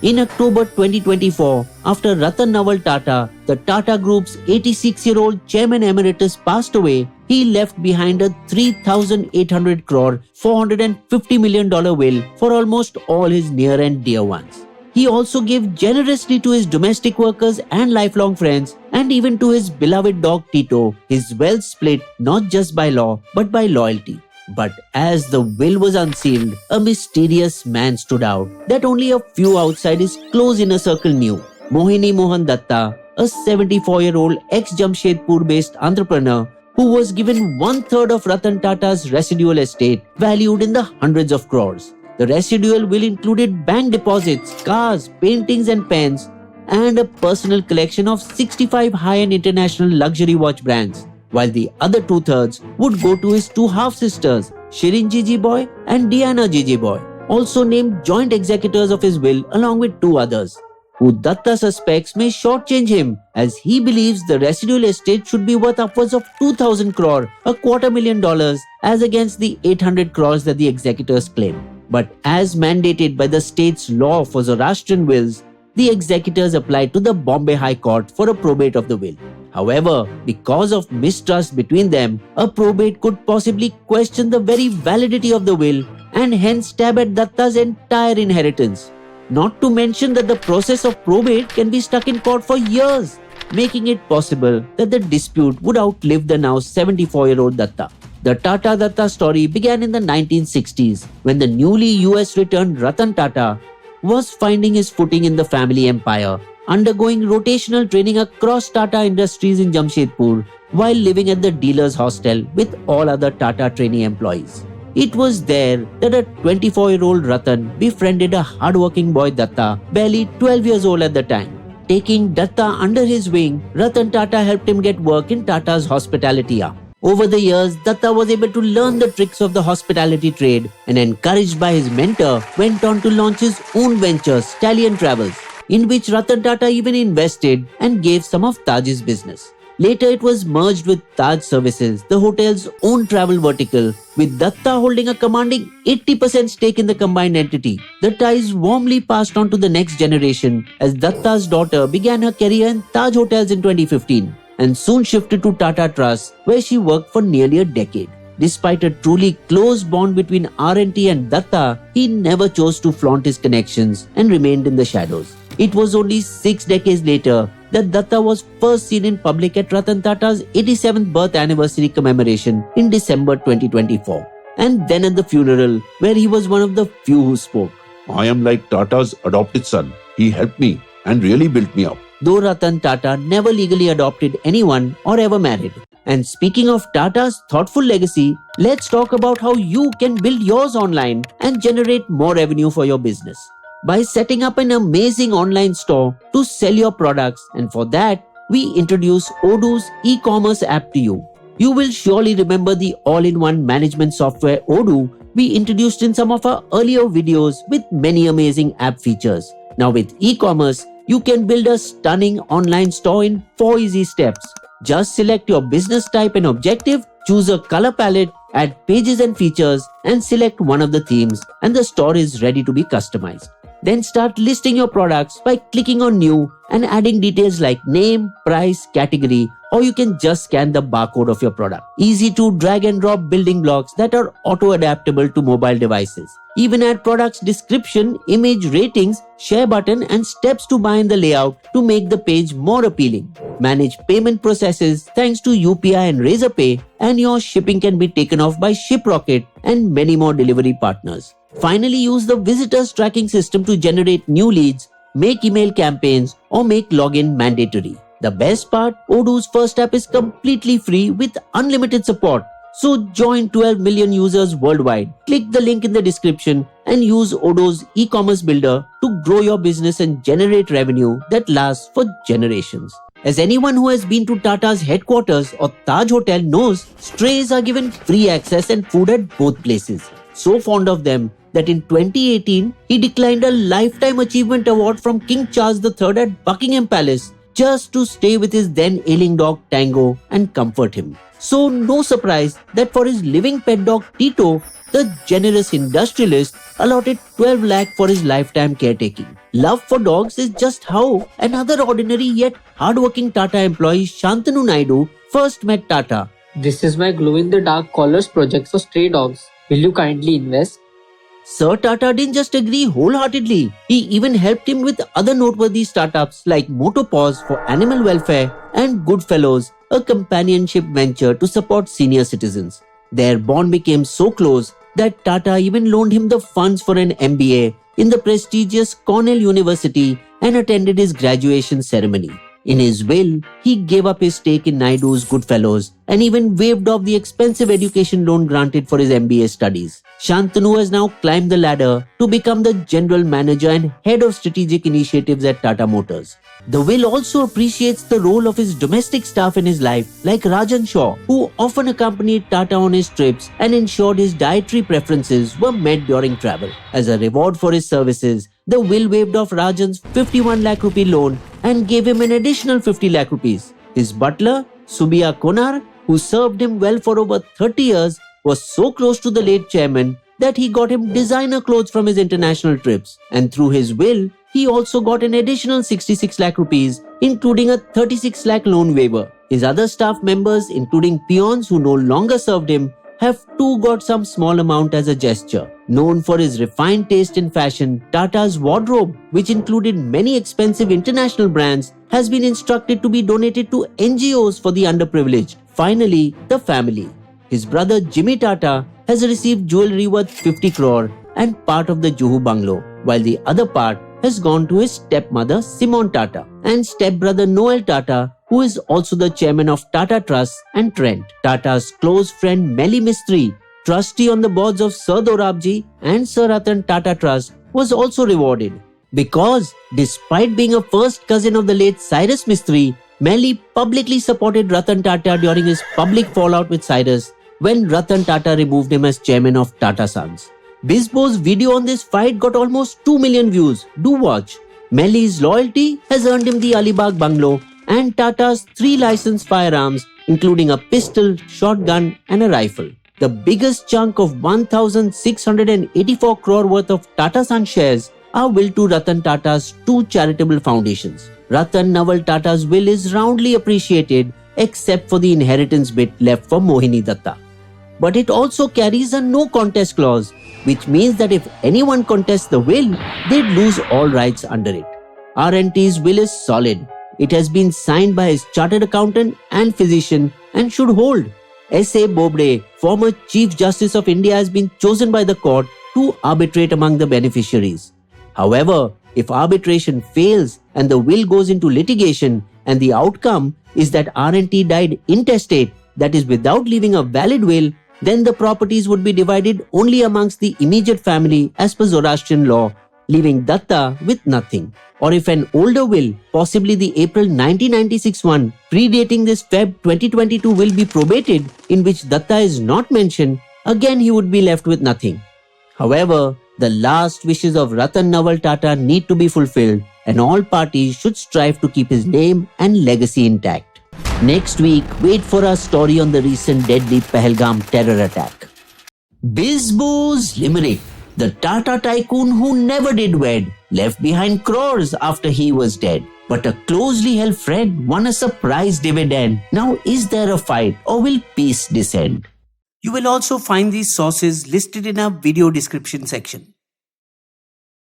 In October 2024, after Ratan Tata, the Tata Group's 86-year-old chairman emeritus passed away, he left behind a 3,800 crore, $450 million will for almost all his near and dear ones. He also gave generously to his domestic workers and lifelong friends, and even to his beloved dog Tito. His wealth split not just by law but by loyalty. But as the will was unsealed, a mysterious man stood out that only a few outside his close inner circle knew. Mohini Mohan Dutta, a 74-year-old ex-Jamshedpur-based entrepreneur who was given one-third of Ratan Tata's residual estate, valued in the hundreds of crores. The residual will included bank deposits, cars, paintings and pens, and a personal collection of 65 high-end international luxury watch brands, while the other two-thirds would go to his two half-sisters, Shirin Gigi Boy and Diana Gigi Boy, also named joint executors of his will along with two others, who Datta suspects may shortchange him, as he believes the residual estate should be worth upwards of 2,000 crore, $250,000, as against the 800 crores that the executors claim. But as mandated by the state's law for Zoroastrian wills, the executors applied to the Bombay High Court for a probate of the will. However, because of mistrust between them, a probate could possibly question the very validity of the will and hence stab at Datta's entire inheritance. Not to mention that the process of probate can be stuck in court for years, making it possible that the dispute would outlive the now 74-year-old Datta. The Tata Datta story began in the 1960s when the newly US returned Ratan Tata was finding his footing in the family empire, undergoing rotational training across Tata Industries in Jamshedpur while living at the dealer's hostel with all other Tata trainee employees. It was there that a 24-year-old Ratan befriended a hardworking boy Datta, barely 12 years old at the time. Taking Datta under his wing, Ratan Tata helped him get work in Tata's hospitality arm. Over the years, Datta was able to learn the tricks of the hospitality trade and, encouraged by his mentor, went on to launch his own venture, Stallion Travels, in which Ratan Tata even invested and gave some of Taj's business. Later, it was merged with Taj Services, the hotel's own travel vertical, with Datta holding a commanding 80% stake in the combined entity. The ties warmly passed on to the next generation as Datta's daughter began her career in Taj Hotels in 2015 and soon shifted to Tata Trust, where she worked for nearly a decade. Despite a truly close bond between R&T and Datta, he never chose to flaunt his connections and remained in the shadows. It was only 6 decades later that Datta was first seen in public at Ratan Tata's 87th birth anniversary commemoration in December 2024, and then at the funeral, where he was one of the few who spoke. I am like Tata's adopted son. He helped me and really built me up. Though Ratan Tata never legally adopted anyone or ever married. And speaking of Tata's thoughtful legacy, let's talk about how you can build yours online and generate more revenue for your business by setting up an amazing online store to sell your products. And for that, we introduce Odoo's e-commerce app to you. You will surely remember the all-in-one management software Odoo we introduced in some of our earlier videos with many amazing app features. Now with e-commerce, you can build a stunning online store in 4 easy steps. Just select your business type and objective, choose a color palette, add pages and features, and select one of the themes, and the store is ready to be customized. Then start listing your products by clicking on New and adding details like name, price, category, or you can just scan the barcode of your product. Easy to drag and drop building blocks that are auto-adaptable to mobile devices. Even add products description, image ratings, share button, and steps to buy in the layout to make the page more appealing. Manage payment processes thanks to UPI and Razorpay, and your shipping can be taken off by ShipRocket and many more delivery partners. Finally, use the visitors tracking system to generate new leads, make email campaigns, or make login mandatory. The best part, Odoo's first app is completely free with unlimited support. So join 12 million users worldwide. Click the link in the description and use Odoo's e-commerce builder to grow your business and generate revenue that lasts for generations. As anyone who has been to Tata's headquarters or Taj Hotel knows, strays are given free access and food at both places. So fond of them that in 2018, he declined a Lifetime Achievement Award from King Charles III at Buckingham Palace just to stay with his then ailing dog Tango and comfort him. So no surprise that for his living pet dog Tito, the generous industrialist allotted 12 lakh for his lifetime caretaking. Love for dogs is just how another ordinary yet hardworking Tata employee, Shantanu Naidu, first met Tata. This is my glow-in-the-dark collars project for stray dogs. Will you kindly invest? Sir Tata didn't just agree wholeheartedly, he even helped him with other noteworthy startups like Motopaws for animal welfare and Goodfellows, a companionship venture to support senior citizens. Their bond became so close that Tata even loaned him the funds for an MBA in the prestigious Cornell University and attended his graduation ceremony. In his will, he gave up his stake in Naidu's Goodfellows and even waived off the expensive education loan granted for his MBA studies. Shantanu has now climbed the ladder to become the general manager and head of strategic initiatives at Tata Motors. The will also appreciates the role of his domestic staff in his life, like Rajan Shaw, who often accompanied Tata on his trips and ensured his dietary preferences were met during travel. As a reward for his services, the will waived off Rajan's 51 lakh rupee loan and gave him an additional 50 lakh rupees. His butler, Subiya Konar, who served him well for over 30 years, was so close to the late chairman that he got him designer clothes from his international trips. And through his will, he also got an additional 66 lakh rupees, including a 36 lakh loan waiver. His other staff members, including peons who no longer served him, have too got some small amount as a gesture. Known for his refined taste in fashion, Tata's wardrobe, which included many expensive international brands, has been instructed to be donated to NGOs for the underprivileged. Finally, the family. His brother Jimmy Tata has received jewelry worth 50 crore and part of the Juhu bungalow, while the other part has gone to his stepmother Simone Tata and stepbrother Noel Tata, who is also the chairman of Tata Trust and Trent. Tata's close friend Melly Mistry, trustee on the boards of Sir Dorabji and Sir Ratan Tata Trust, was also rewarded. Because, despite being a first cousin of the late Cyrus Mistry, Melly publicly supported Ratan Tata during his public fallout with Cyrus when Ratan Tata removed him as chairman of Tata Sons. Bisbo's video on this fight got almost 2 million views. Do watch. Melly's loyalty has earned him the Alibag bungalow and Tata's 3 licensed firearms, including a pistol, shotgun and a rifle. The biggest chunk of 1,684 crore worth of Tata Sons shares are willed to Ratan Tata's 2 charitable foundations. Ratan Naval Tata's will is roundly appreciated except for the inheritance bit left for Mohini Dutta. But it also carries a no contest clause, which means that if anyone contests the will, they'd lose all rights under it. RNT's will is solid. It has been signed by his chartered accountant and physician and should hold. S.A. Bobde, former Chief Justice of India, has been chosen by the court to arbitrate among the beneficiaries. However, if arbitration fails and the will goes into litigation and the outcome is that RNT died intestate, that is without leaving a valid will, then the properties would be divided only amongst the immediate family as per Zoroastrian law, leaving Datta with nothing. Or if an older will, possibly the April 1996 one, predating this Feb 2022 will be probated, in which Datta is not mentioned, again he would be left with nothing. However, the last wishes of Ratan Naval Tata need to be fulfilled and all parties should strive to keep his name and legacy intact. Next week, wait for our story on the recent deadly Pahalgam terror attack. Bisbo's limerick. The Tata tycoon who never did wed, left behind crores after he was dead. But a closely held friend won a surprise dividend. Now is there a fight or will peace descend? You will also find these sources listed in our video description section.